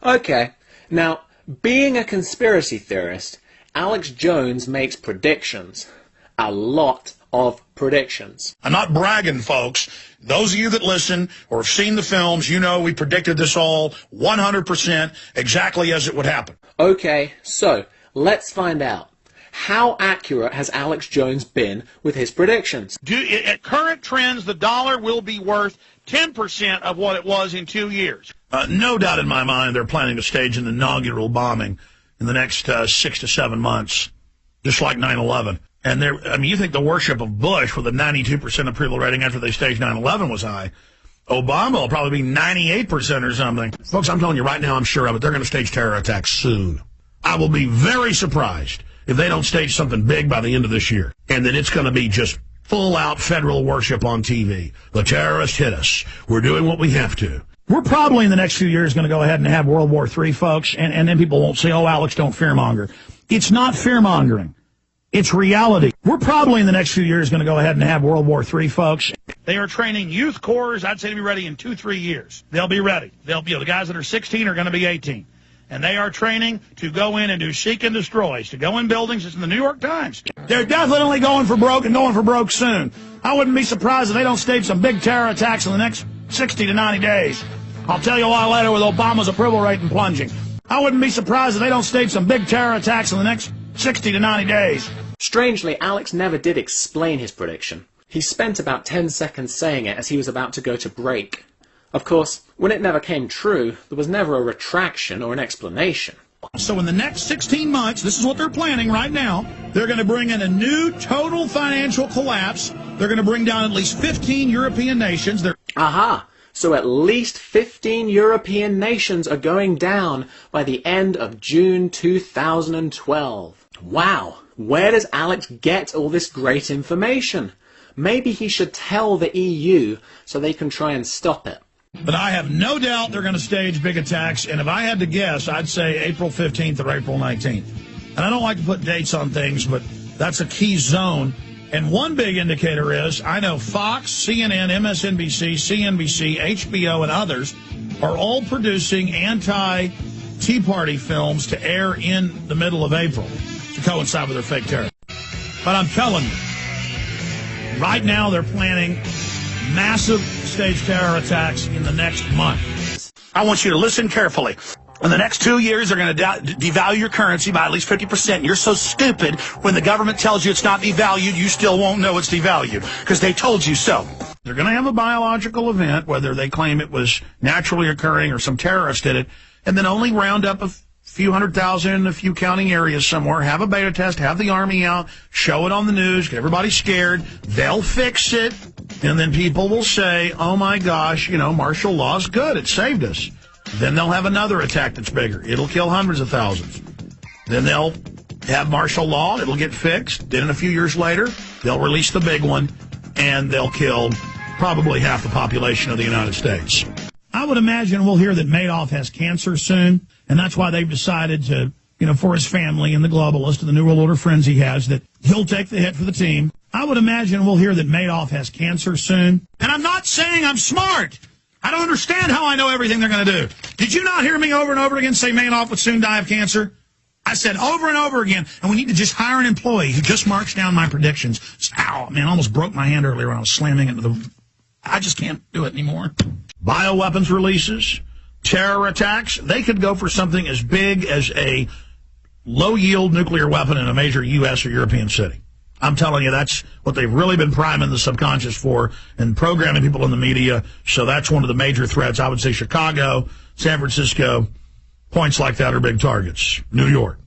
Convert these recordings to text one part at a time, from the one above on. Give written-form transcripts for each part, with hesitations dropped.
Okay, now, being a conspiracy theorist, Alex Jones makes predictions. A lot of predictions. I'm not bragging, folks. Those of you that listen or have seen the films, you know we predicted this all 100% exactly as it would happen. Okay, so let's find out. How accurate has Alex Jones been with his predictions? At current trends, the dollar will be worth 10% of what it was in 2 years. No doubt in my mind they're planning to stage an inaugural bombing in the next 6 to 7 months, just like 9/11. And you think the worship of Bush with a 92% approval rating after they staged 9/11 was high. Obama will probably be 98% or something. Folks, I'm telling you right now, I'm sure of it. They're going to stage terror attacks soon. I will be very surprised if they don't stage something big by the end of this year, and that it's going to be just full-out federal worship on TV. The terrorists hit us. We're doing what we have to. We're probably in the next few years going to go ahead and have World War III, folks, and then people won't say, oh, Alex, don't fearmonger. It's not fearmongering. It's reality. We're probably in the next few years going to go ahead and have World War III, folks. They are training youth corps, I'd say, to be ready in 2-3 years. They'll be ready. The guys that are 16 are going to be 18. And they are training to go in and do seek and destroys, to go in buildings. It's in the New York Times. They're definitely going for broke and going for broke soon. I wouldn't be surprised if they don't stage some big terror attacks in the next 60 to 90 days. I'll tell you why later with Obama's approval rating plunging. I wouldn't be surprised if they don't stage some big terror attacks in the next 60 to 90 days. Strangely, Alex never did explain his prediction. He spent about 10 seconds saying it as he was about to go to break. Of course, when it never came true, there was never a retraction or an explanation. So in the next 16 months, this is what they're planning right now. They're going to bring in a new total financial collapse. They're going to bring down at least 15 European nations. Aha! So at least 15 European nations are going down by the end of June 2012. Wow! Where does Alex get all this great information? Maybe he should tell the EU so they can try and stop it. But I have no doubt they're going to stage big attacks, and if I had to guess, I'd say April 15th or April 19th. And I don't like to put dates on things, but that's a key zone. And one big indicator is, I know Fox, CNN, MSNBC, CNBC, HBO, and others are all producing anti-Tea Party films to air in the middle of April to coincide with their fake terror. But I'm telling you, right now they're planning massive stage terror attacks in the next month. I want you to listen carefully. In the next 2 years, they're going to devalue your currency by at least 50%. You're so stupid, when the government tells you it's not devalued, you still won't know it's devalued, because they told you so. They're going to have a biological event, whether they claim it was naturally occurring or some terrorist did it, and then only round up a few 100,000 in a few counting areas somewhere, have a beta test, have the army out, show it on the news, get everybody scared. They'll fix it, and then people will say, oh my gosh, martial law's good, it saved us. Then they'll have another attack that's bigger. It'll kill hundreds of thousands. Then they'll have martial law, it'll get fixed. Then a few years later, they'll release the big one, and they'll kill probably half the population of the United States. I would imagine we'll hear that Madoff has cancer soon, and that's why they've decided to, for his family and the globalist and the New World Order friends he has, that he'll take the hit for the team. I would imagine we'll hear that Madoff has cancer soon. And I'm not saying I'm smart. I don't understand how I know everything they're going to do. Did you not hear me over and over again say Madoff would soon die of cancer? I said over and over again, and we need to just hire an employee who just marks down my predictions. Ow, man, I almost broke my hand earlier when I was slamming into the... I just can't do it anymore. Bioweapons releases, terror attacks, they could go for something as big as a low-yield nuclear weapon in a major U.S. or European city. I'm telling you, that's what they've really been priming the subconscious for and programming people in the media. So that's one of the major threats. I would say Chicago, San Francisco, points like that are big targets. New York,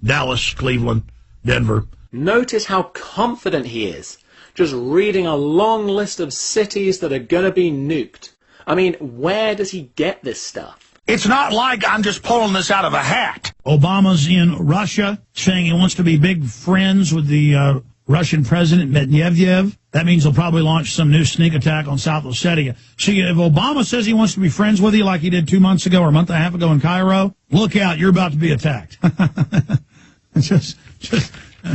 Dallas, Cleveland, Denver. Notice how confident he is, just reading a long list of cities that are going to be nuked. I mean, where does he get this stuff? It's not like I'm just pulling this out of a hat. Obama's in Russia, saying he wants to be big friends with the Russian President Medvedev. That means he'll probably launch some new sneak attack on South Ossetia. See, if Obama says he wants to be friends with you like he did 2 months ago or a month and a half ago in Cairo, look out, you're about to be attacked. I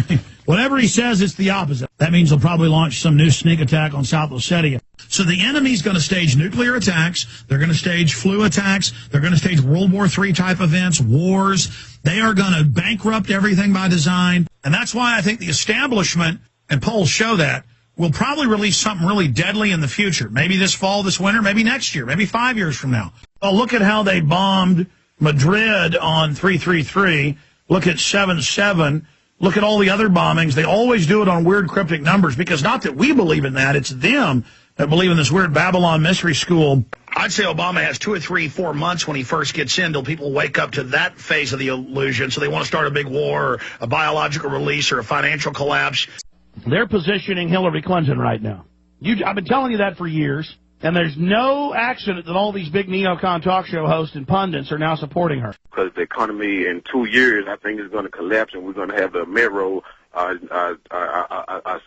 mean, whatever he says, it's the opposite. That means he'll probably launch some new sneak attack on South Ossetia. So the enemy's going to stage nuclear attacks. They're going to stage flu attacks. They're going to stage World War III type events, wars. They are going to bankrupt everything by design. And that's why I think the establishment, and polls show that, will probably release something really deadly in the future. Maybe this fall, this winter, maybe next year, maybe 5 years from now. Well, look at how they bombed Madrid on 3/3/3. Look at 7/7. Look at all the other bombings. They always do it on weird cryptic numbers, because not that we believe in that, it's them that believe in this weird Babylon mystery school. I'd say Obama has 2 or 3, 4 months when he first gets in till people wake up to that phase of the illusion, so they want to start a big war or a biological release or a financial collapse. They're positioning Hillary Clinton right now. I've been telling you that for years, and there's no accident that all these big neocon talk show hosts and pundits are now supporting her. Because the economy in 2 years, I think, is going to collapse, and we're going to have the Metro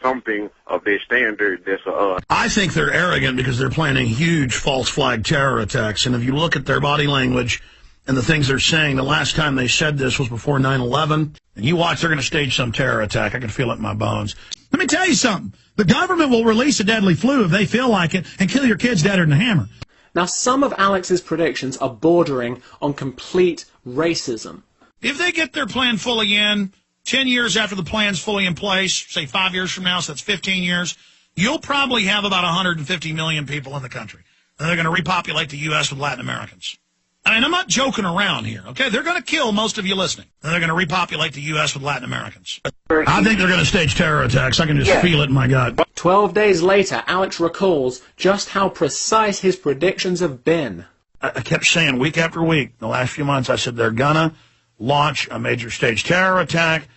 something of their standard that's I think they're arrogant because they're planning huge false flag terror attacks, and if you look at their body language and the things they're saying, the last time they said this was before 9/11, and you watch, they're going to stage some terror attack. I can feel it in my bones. Let me tell you something. The government will release a deadly flu if they feel like it and kill your kids deader than a hammer. Now, some of Alex's predictions are bordering on complete racism. If they get their plan fully in, 10 years after the plan's fully in place, say 5 years from now, so that's 15 years, you'll probably have about 150 million people in the country. And they're going to repopulate the U.S. with Latin Americans. I mean, I'm not joking around here, okay? They're going to kill most of you listening. And they're going to repopulate the U.S. with Latin Americans. I think they're going to stage terror attacks. I can just feel it in my gut. 12 days later, Alex recalls just how precise his predictions have been. I kept saying week after week, the last few months, I said they're going to launch a major stage terror attack,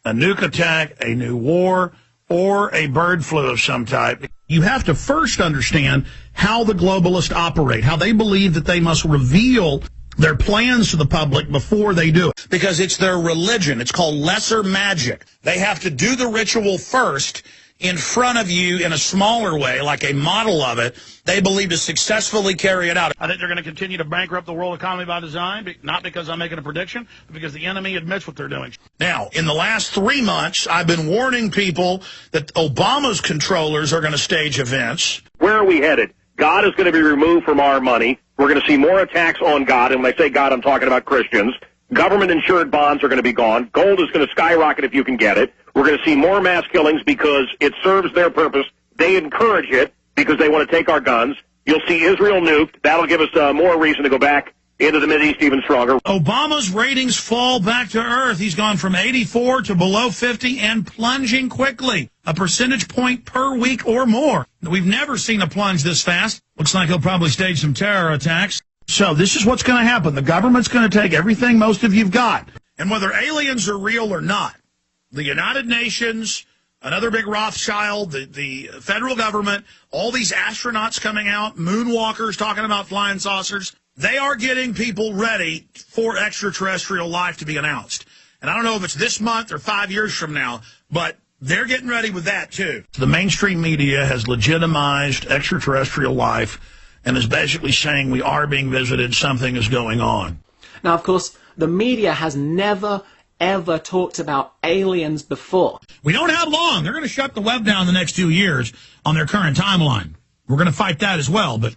a nuke attack, a new war, or a bird flu of some type. You have to first understand how the globalists operate, how they believe that they must reveal their plans to the public before they do it. Because it's their religion. It's called lesser magic. They have to do the ritual first in front of you in a smaller way, like a model of it. They believe to successfully carry it out. I think they're going to continue to bankrupt the world economy by design, not because I'm making a prediction, but because the enemy admits what they're doing. Now, in the last 3 months, I've been warning people that Obama's controllers are going to stage events. Where are we headed? God is going to be removed from our money. We're going to see more attacks on God, and when I say God, I'm talking about Christians. Government-insured bonds are going to be gone. Gold is going to skyrocket if you can get it. We're going to see more mass killings because it serves their purpose. They encourage it because they want to take our guns. You'll see Israel nuked. That'll give us more reason to go back into the Mideast even stronger. Obama's ratings fall back to earth. He's gone from 84 to below 50 and plunging quickly, a percentage point per week or more. We've never seen a plunge this fast. Looks like he'll probably stage some terror attacks. So this is what's going to happen. The government's going to take everything most of you've got. And whether aliens are real or not, the United Nations, another big Rothschild, the federal government, all these astronauts coming out, moonwalkers talking about flying saucers, they are getting people ready for extraterrestrial life to be announced. And I don't know if it's this month or 5 years from now, but they're getting ready with that too. The mainstream media has legitimized extraterrestrial life and is basically saying we are being visited, something is going on. Now, of course, the media has never, ever talked about aliens before. We don't have long. They're going to shut the web down the next 2 years on their current timeline. We're going to fight that as well. But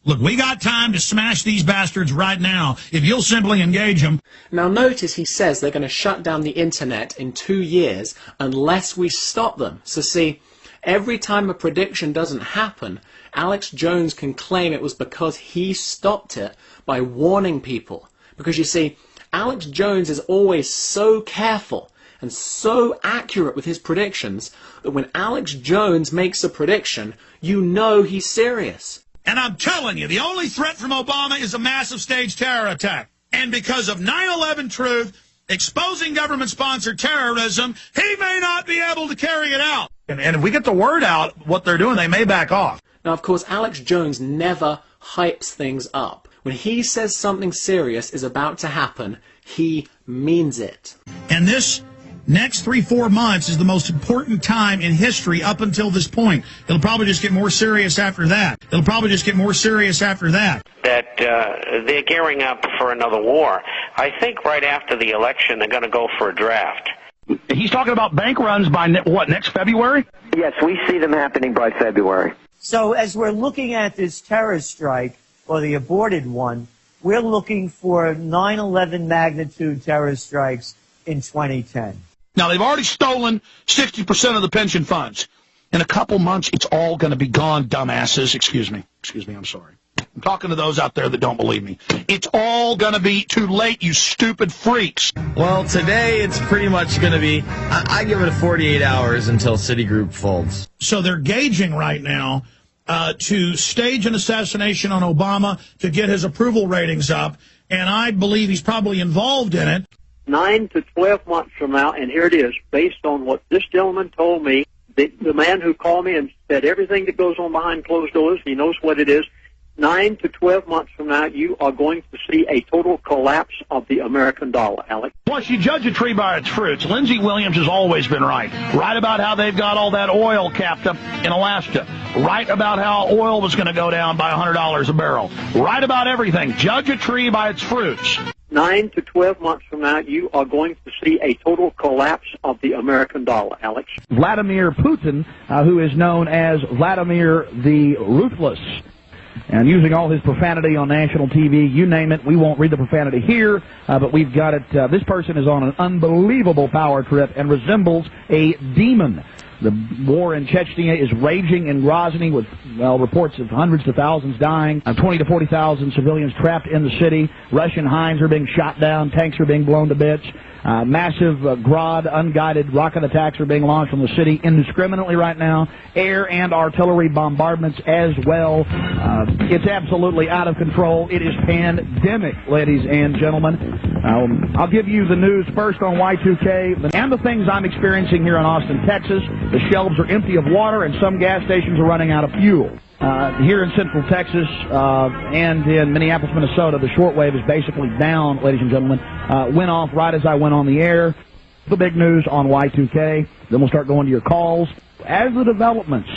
look, we got time to smash these bastards right now if you'll simply engage them. Now, notice he says they're going to shut down the internet in 2 years unless we stop them. So see, every time a prediction doesn't happen, Alex Jones can claim it was because he stopped it by warning people. Because you see, Alex Jones is always so careful and so accurate with his predictions that when Alex Jones makes a prediction, you know he's serious. And I'm telling you, the only threat from Obama is a massive stage terror attack. And because of 9/11 truth, exposing government-sponsored terrorism, he may not be able to carry it out. And if we get the word out, what they're doing, they may back off. Now, of course, Alex Jones never hypes things up. When he says something serious is about to happen, he means it. And this next 3-4 months is the most important time in history up until this point. It'll probably just get more serious after that. It'll probably just get more serious after that. That they're gearing up for another war. I think right after the election they're going to go for a draft. He's talking about bank runs by, next February? Yes, we see them happening by February. So as we're looking at this terror strike, or the aborted one, we're looking for 9/11 magnitude terror strikes in 2010. Now, they've already stolen 60% of the pension funds. In a couple months, it's all going to be gone, dumbasses. Excuse me, I'm sorry. I'm talking to those out there that don't believe me. It's all going to be too late, you stupid freaks. Well, today it's pretty much going to be, I give it 48 hours until Citigroup folds. So they're gauging right now to stage an assassination on Obama to get his approval ratings up, and I believe he's probably involved in it. 9 to 12 months from now, and here it is, based on what this gentleman told me, the man who called me and said everything that goes on behind closed doors, he knows what it is. 9 to 12 months from now, you are going to see a total collapse of the American dollar, Alex. Plus, you judge a tree by its fruits. Lindsey Williams has always been right. Right about how they've got all that oil capped up in Alaska. Right about how oil was going to go down by $100 a barrel. Right about everything. Judge a tree by its fruits. 9 to 12 months from now, you are going to see a total collapse of the American dollar, Alex. Vladimir Putin, who is known as Vladimir the Ruthless, and using all his profanity on national TV, you name it. We won't read the profanity here, but we've got it. This person is on an unbelievable power trip and resembles a demon. The war in Chechnya is raging in Grozny with, well, reports of hundreds of thousands dying, 20 to 40,000 civilians trapped in the city. Russian Hinds are being shot down. Tanks are being blown to bits. Massive Grad unguided rocket attacks are being launched on the city indiscriminately right now. Air and artillery bombardments as well. It's absolutely out of control. It is pandemic, ladies and gentlemen. I'll give you the news first on Y2K and the things I'm experiencing here in Austin, Texas. The shelves are empty of water and some gas stations are running out of fuel. Here in Central Texas and in Minneapolis, Minnesota, the shortwave is basically down, ladies and gentlemen. Went off right as I went on the air. The big news on Y2K. Then we'll start going to your calls. As the developments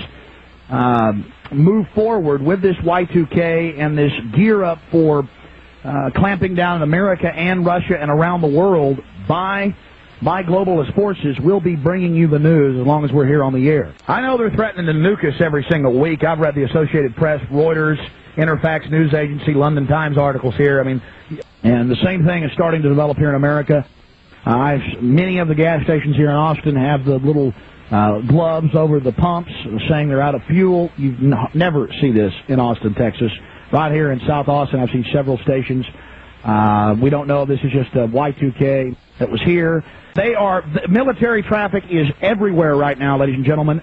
move forward with this Y2K and this gear up for clamping down in America and Russia and around the world by globalist forces, we'll be bringing you the news as long as we're here on the air. I know they're threatening to nuke us every single week. I've read the Associated Press, Reuters, Interfax News Agency, London Times articles here. I mean, and the same thing is starting to develop here in America. Many of the gas stations here in Austin have the little gloves over the pumps saying they're out of fuel. You never see this in Austin, Texas. Right here in South Austin, I've seen several stations. We don't know if this is just a Y2K that was here. The military traffic is everywhere right now, ladies and gentlemen.